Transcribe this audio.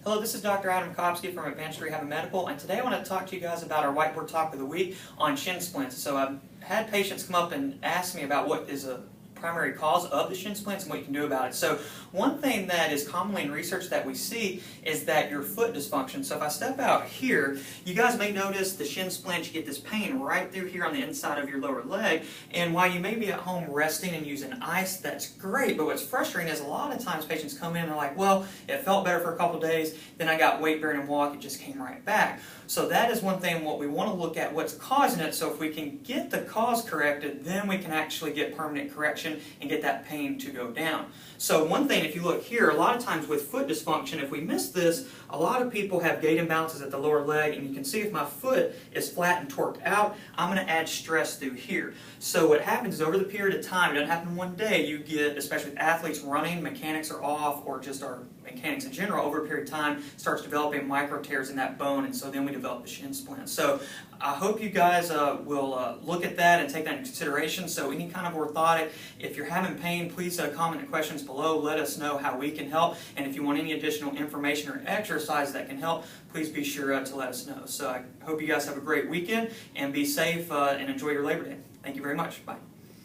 Hello, this is Dr. Adam Kopsky from Advanced Rehab and Medical, and today I want to talk to you guys about our whiteboard talk of the week on shin splints. So I've had patients come up and ask me about what is a primary cause of the shin splints and what you can do about it. So one thing that is commonly in research that we see is that your foot dysfunction. So if I step out here, you guys may notice the shin splints, you get this pain right through here on the inside of your lower leg, and while you may be at home resting and using ice, that's great, but what's frustrating is a lot of times patients come in and they're like, well, it felt better for a couple days, then I got weight bearing and walk, it just came right back. So that is one thing what we want to look at, what's causing it. So if we can get the cause corrected, then we can actually get permanent correction and get that pain to go down. So one thing, if you look here, a lot of times with foot dysfunction, if we miss this, a lot of people have gait imbalances at the lower leg, and you can see if my foot is flat and torqued out, I'm going to add stress through here. So what happens is over the period of time, it doesn't happen one day, you get, especially with athletes running, mechanics are off, or just our mechanics in general, over a period of time, starts developing micro tears in that bone, and so then we develop the shin splint. So I hope you guys will look at that and take that into consideration. So any kind of orthotic, if you're having pain, please comment the questions below. Let us know how we can help. And if you want any additional information or exercise that can help, please be sure to let us know. So I hope you guys have a great weekend and be safe and enjoy your Labor Day. Thank you very much. Bye.